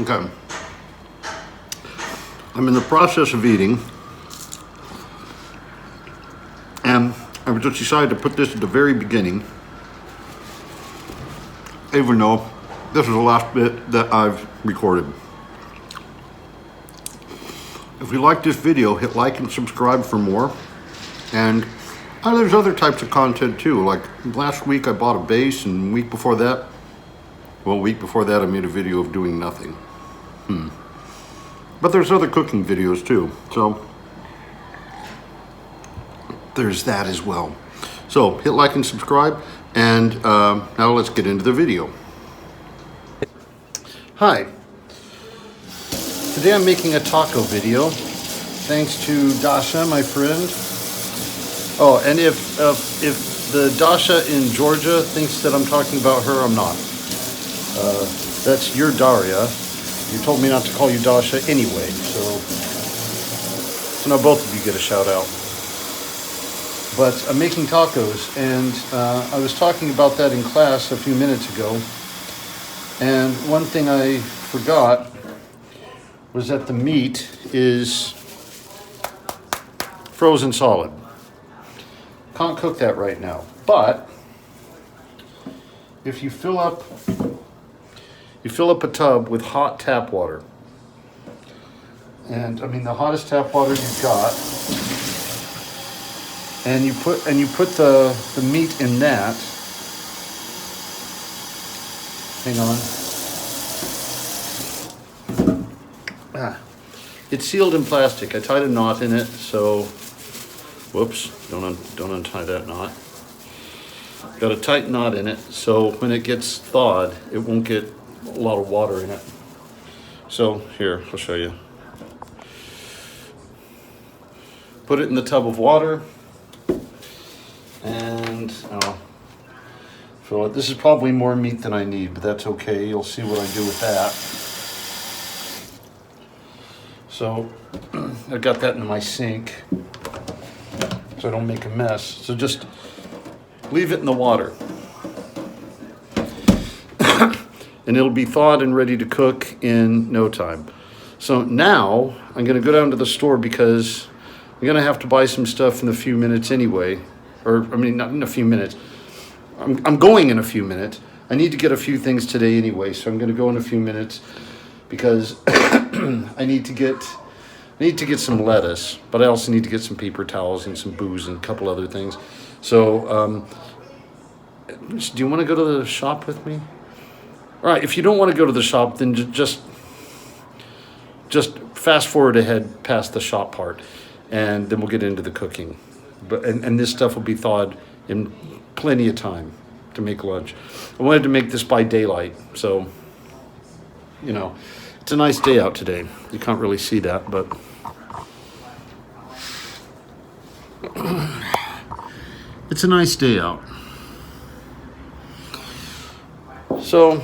Okay. I'm in the process of eating, and I just decided to put this at the very beginning, even though this is the last bit that I've recorded. If you like this video, hit like and subscribe for more. And there's other types of content too. Like last week I bought a base, and week before that I made a video of doing nothing. But there's other cooking videos too. So there's that as well. So hit like and subscribe, and now let's get into the video. Hi. Today I'm making a taco video, thanks to Dasha, my friend. Oh, and if the Dasha in Georgia thinks that I'm talking about her, I'm not. That's your Daria. You told me not to call you Dasha anyway, so now both of you get a shout out. But I'm making tacos, and I was talking about that in class a few minutes ago. And one thing I forgot was that the meat is frozen solid. Can't cook that right now, but if you fill up a tub with hot tap water, and I mean the hottest tap water you've got, and you put the meat in that. Hang on. It's sealed in plastic. I tied a knot in it, so whoops, don't untie that knot. Got a tight knot in it, so when it gets thawed, it won't get a lot of water in it. So here, I'll show you. Put it in the tub of water, and fill it. This is probably more meat than I need, but that's okay. You'll see what I do with that. So I got that in my sink so I don't make a mess. So just leave it in the water. And it'll be thawed and ready to cook in no time. So now I'm gonna go down to the store because I'm gonna have to buy some stuff in a few minutes anyway. Or, I mean, not in a few minutes. I'm going in a few minutes. I need to get a few things today anyway, so I'm gonna go in a few minutes because I need to get some lettuce, but I also need to get some paper towels and some booze and a couple other things. So, do you want to go to the shop with me? All right, if you don't want to go to the shop, then just fast forward ahead past the shop part, and then we'll get into the cooking. But and this stuff will be thawed in plenty of time to make lunch. I wanted to make this by daylight, so you know, it's a nice day out today. You can't really see that, but it's a nice day out. So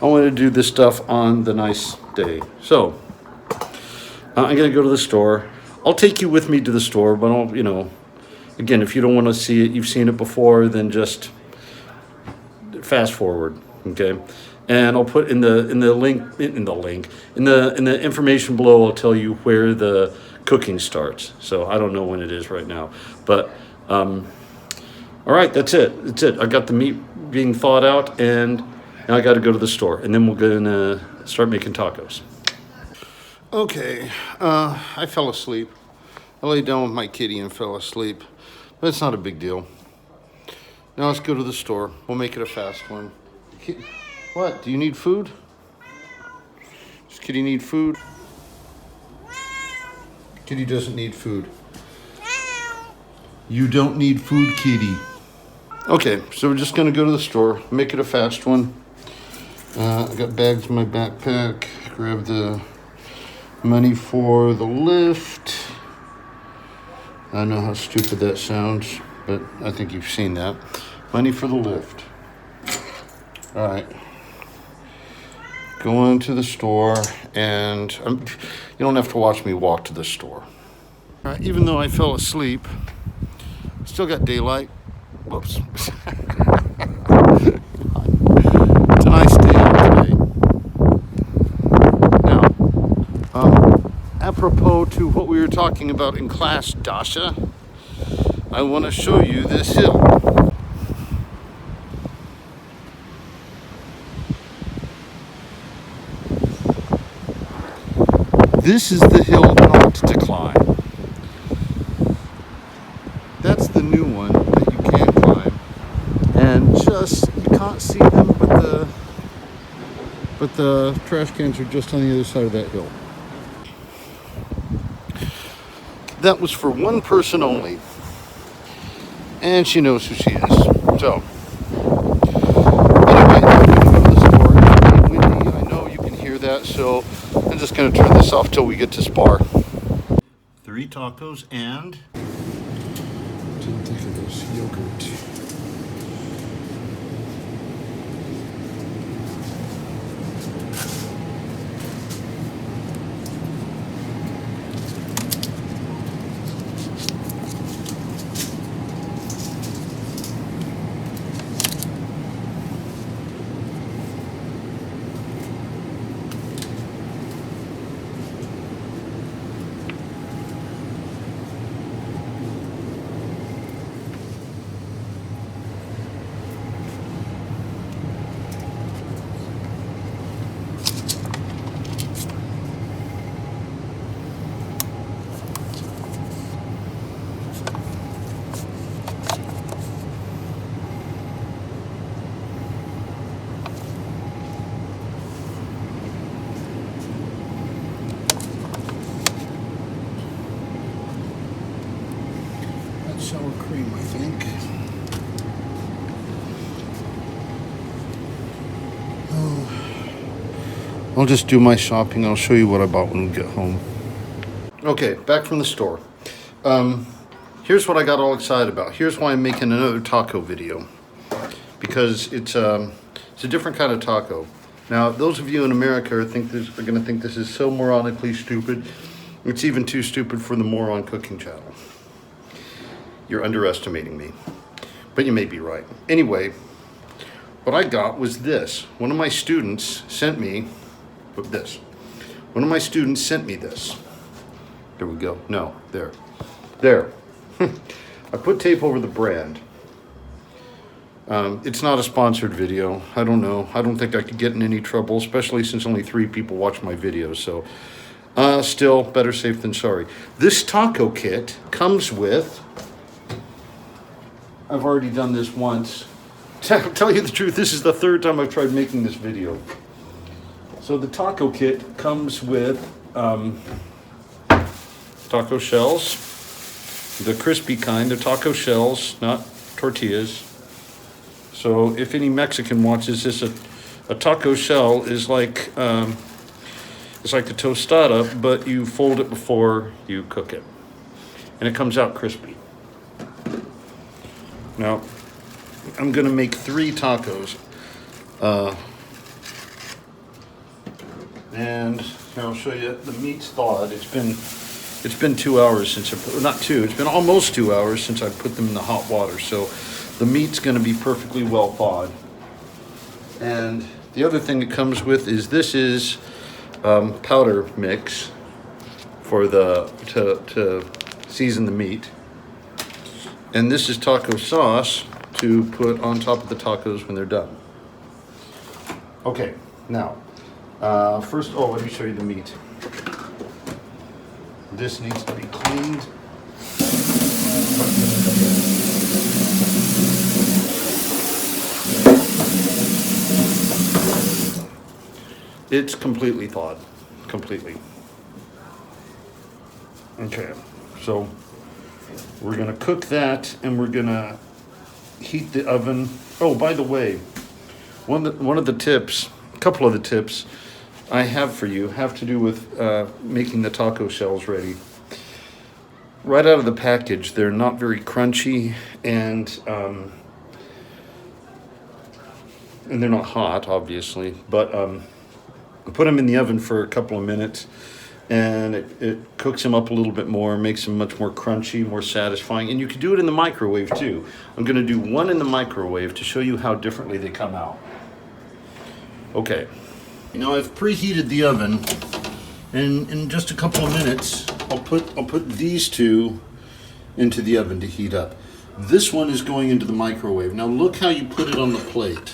I want to do this stuff on the nice day. So I'm going to go to the store. I'll take you with me to the store, but I'll, again, if you don't want to see it, you've seen it before, then just fast forward, okay? And I'll put in the information below, I'll tell you where the cooking starts. So I don't know when it is right now, but all right, that's it. I got the meat being thawed out, and now I got to go to the store, and then we're gonna start making tacos. Okay, I fell asleep. I laid down with my kitty and fell asleep, but it's not a big deal. Now let's go to the store. We'll make it a fast one. What? Do you need food? Does kitty need food? Kitty doesn't need food. You don't need food, kitty. Okay, so we're just gonna go to the store, make it a fast one. I got bags in my backpack. Grab the money for the lift. I know how stupid that sounds, but I think you've seen that. Money for the lift. All right. Go into the store, and you don't have to watch me walk to the store. Even though I fell asleep, still got daylight. Whoops. It's a nice day out today. apropos to what we were talking about in class, Dasha, I want to show you this hill. This is the hill not to climb. That's the new one that you can climb. And just, you can't see them, but the trash cans are just on the other side of that hill. That was for one person only. And she knows who she is. So, anyway, I'm going to go to the store. It's pretty windy. I know you can hear that, so I'm just going to turn this off till we get to Spar. 3 tacos and... Didn't think of this. Yogurt. Sour cream, I think. Oh. I'll just do my shopping. I'll show you what I bought when we get home. Okay, back from the store. Here's what I got all excited about. Here's why I'm making another taco video. Because it's a different kind of taco. Now, those of you in America are going to think this is so moronically stupid. It's even too stupid for the Moron Cooking channel. You're underestimating me, but you may be right. Anyway, what I got was this. One of my students sent me this. One of my students sent me this. There we go. No, there. There. I put tape over the brand. It's not a sponsored video. I don't know. I don't think I could get in any trouble, especially since only 3 people watch my videos. So, still, better safe than sorry. This taco kit comes with... I've already done this once. To tell you the truth, this is the 3rd time I've tried making this video. So the taco kit comes with taco shells, the crispy kind, the taco shells, not tortillas. So if any Mexican watches this, a taco shell is like it's like a tostada, but you fold it before you cook it, and it comes out crispy. Now, I'm going to make 3 tacos, and I'll show you the meat's thawed. It's been 2 hours since not 2. It's been almost 2 hours since I put them in the hot water. So the meat's going to be perfectly well thawed. And the other thing that comes with is this is powder mix for to season the meat. And this is taco sauce to put on top of the tacos when they're done. Okay, now, first, let me show you the meat. This needs to be cleaned. It's completely thawed, completely. Okay, so we're gonna cook that, and we're gonna heat the oven. Oh, by the way, one of the tips, a couple of the tips I have for you have to do with making the taco shells ready. Right out of the package, they're not very crunchy, and they're not hot, obviously, but put them in the oven for a couple of minutes, and it cooks them up a little bit more, makes them much more crunchy, more satisfying. And you can do it in the microwave too. I'm going to do one in the microwave to show you how differently they come out. Okay. Now I've preheated the oven And in just a couple of minutes, I'll put these two into the oven to heat up. This one is going into the microwave. Now look how you put it on the plate.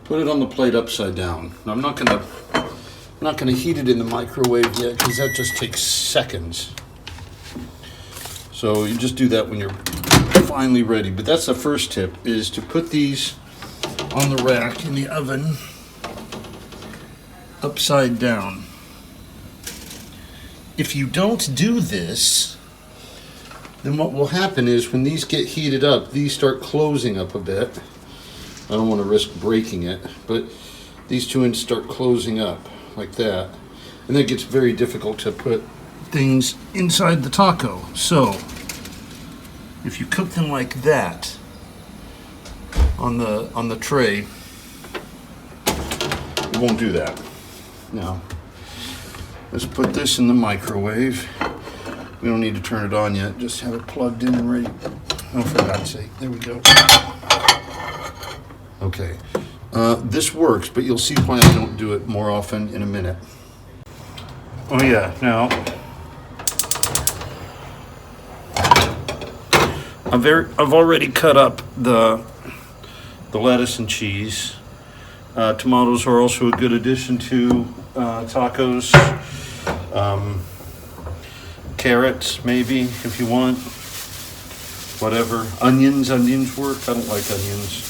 Put it on the plate upside down. Now I'm not gonna heat it in the microwave yet because that just takes seconds. So you just do that when you're finally ready. But that's the first tip, is to put these on the rack in the oven upside down. If you don't do this, then what will happen is when these get heated up, these start closing up a bit. I don't want to risk breaking it, but these two ends start closing up like that. And then it gets very difficult to put things inside the taco. So if you cook them like that on the tray, it won't do that. Now, let's put this in the microwave. We don't need to turn it on yet, just have it plugged in and ready. Oh, for God's sake, there we go. Okay, this works, but you'll see why I don't do it more often in a minute. Oh yeah, now, I've already cut up the lettuce and cheese. Tomatoes are also a good addition to tacos. Carrots, maybe, if you want. Whatever. Onions work. I don't like onions.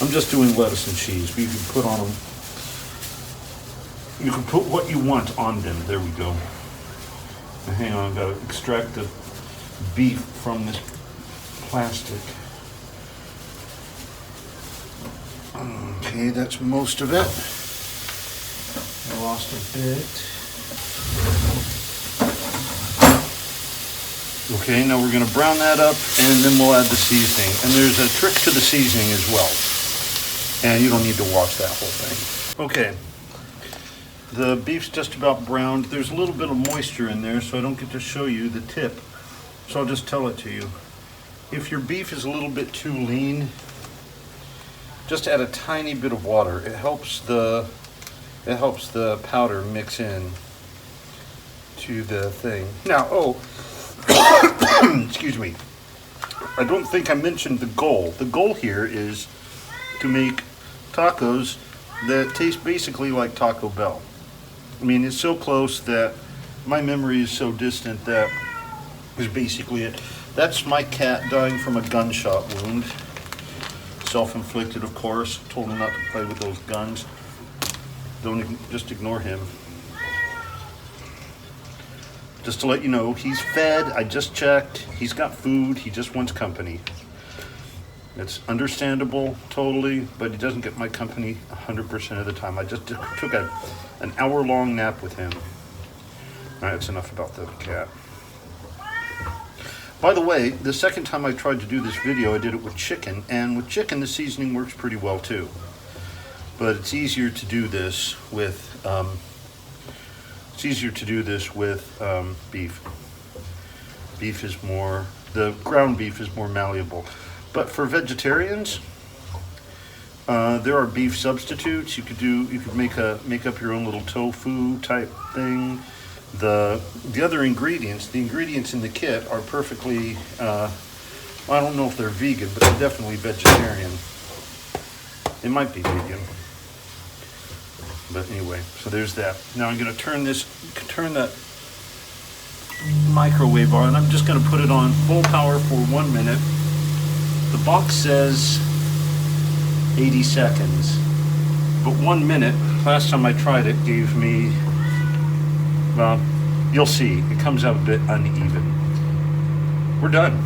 I'm just doing lettuce and cheese. You can put on them. You can put what you want on them. There we go. Now, hang on, I've got to extract the beef from this plastic. Okay, that's most of it. I lost a bit. Okay, now we're going to brown that up, and then we'll add the seasoning. And there's a trick to the seasoning as well. And you don't need to watch that whole thing. Okay, the beef's just about browned. There's a little bit of moisture in there, so I don't get to show you the tip. So I'll just tell it to you. If your beef is a little bit too lean, just add a tiny bit of water. It helps the powder mix in to the thing. Now, excuse me. I don't think I mentioned the goal. The goal here is to make tacos that taste basically like Taco Bell. I mean, it's so close that my memory is so distant that is basically it. That's my cat dying from a gunshot wound. Self-inflicted, of course. Told him not to play with those guns. Just ignore him. Just to let you know, he's fed. I just checked. He's got food. He just wants company. It's understandable, totally, but he doesn't get my company 100% of the time. I just took an hour-long nap with him. All right, that's enough about the cat. By the way, the second time I tried to do this video, I did it with chicken, and with chicken, the seasoning works pretty well too. But it's easier to do this with beef. The ground beef is more malleable. But for vegetarians, there are beef substitutes. You could make up your own little tofu type thing. The other ingredients, the ingredients in the kit are perfectly, I don't know if they're vegan, but they're definitely vegetarian. They might be vegan. But anyway, so there's that. Now I'm going to turn that microwave on. I'm just going to put it on full power for 1 minute. The box says 80 seconds, but 1 minute, last time I tried it, gave me, well, you'll see, it comes out a bit uneven. We're done.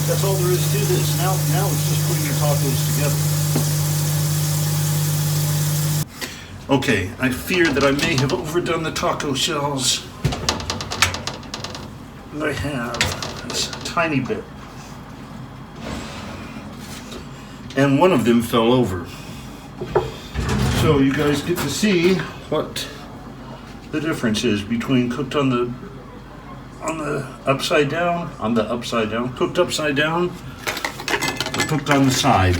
That's all there is to this. Now it's just putting your tacos together. Okay, I fear that I may have overdone the taco shells. I have. It's a tiny bit. And one of them fell over. So you guys get to see what the difference is between cooked on the upside down, cooked upside down, or cooked on the side.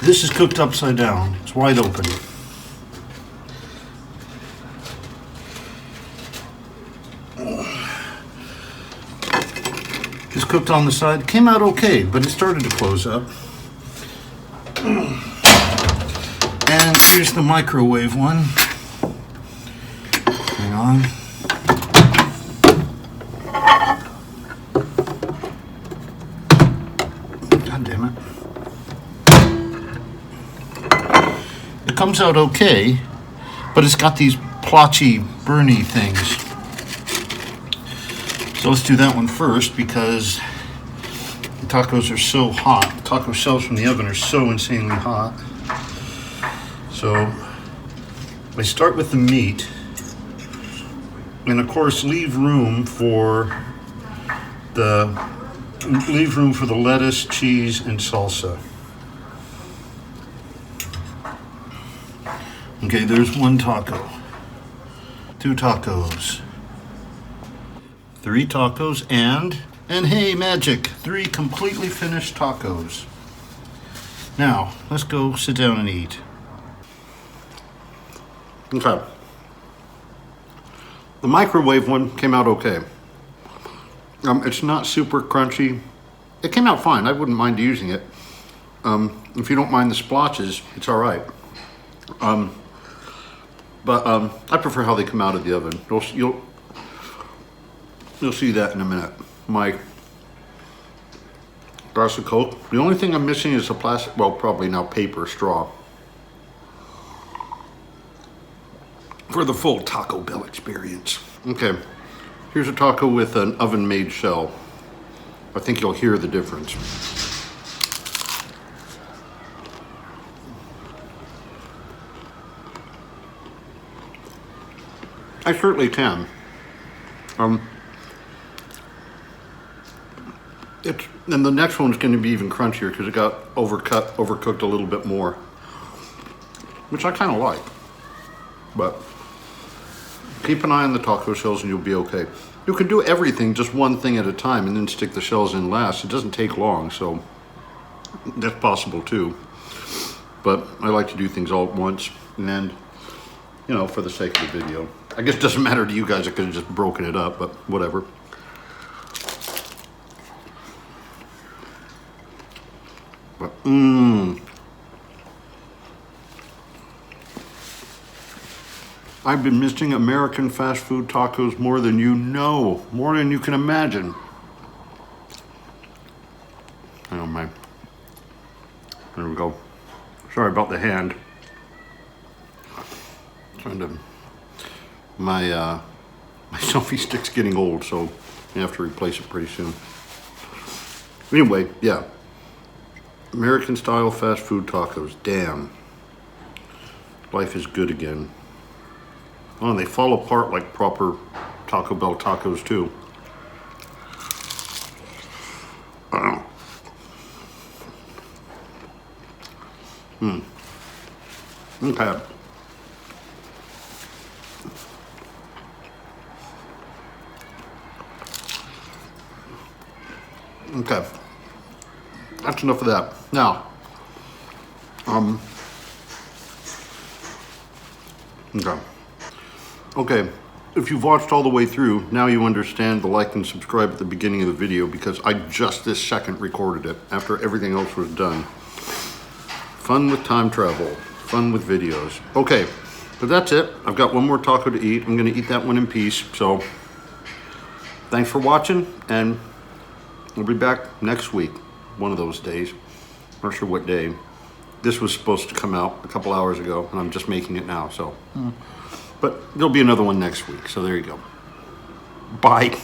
This is cooked upside down. It's wide open. It's cooked on the side. It came out okay, but it started to close up. And here's the microwave one. Hang on. God damn it. It comes out okay, but it's got these plotchy, burny things. So let's do that one first because the tacos are so hot. The taco shells from the oven are so insanely hot. So I start with the meat, and of course leave room for the lettuce, cheese, and salsa. Okay, there's one taco, 2 tacos, 3 tacos, and hey, magic, 3 completely finished tacos. Now, let's go sit down and eat. Okay. The microwave one came out okay. It's not super crunchy. It came out fine. I wouldn't mind using it. If you don't mind the splotches, it's all right. But I prefer how they come out of the oven. You'll see that in a minute. My glass of Coke. The only thing I'm missing is a plastic, well, probably now paper straw for the full Taco Bell experience. Okay, here's a taco with an oven-made shell. I think you'll hear the difference. I certainly can. And the next one's going to be even crunchier because it got overcooked a little bit more, which I kind of like. But keep an eye on the taco shells and you'll be okay. You can do everything just one thing at a time and then stick the shells in last. It doesn't take long, so that's possible too. But I like to do things all at once, and you know, for the sake of the video. I guess it doesn't matter to you guys. I could have just broken it up, but whatever. But I've been missing American fast food tacos more than you know, more than you can imagine. Oh my. There we go. Sorry about the hand. My selfie stick's getting old, so I have to replace it pretty soon. Anyway, yeah. American style fast food tacos. Damn. Life is good again. Oh, and they fall apart like proper Taco Bell tacos too. Okay. Okay. That's enough of that. Now, okay, if you've watched all the way through, now you understand the like and subscribe at the beginning of the video because I just this second recorded it after everything else was done. Fun with time travel, fun with videos. Okay, but that's it. I've got one more taco to eat. I'm gonna eat that one in peace. So thanks for watching, and we'll be back next week, one of those days. Not sure what day. This was supposed to come out a couple hours ago, and I'm just making it now, so. But there'll be another one next week, so there you go. Bye.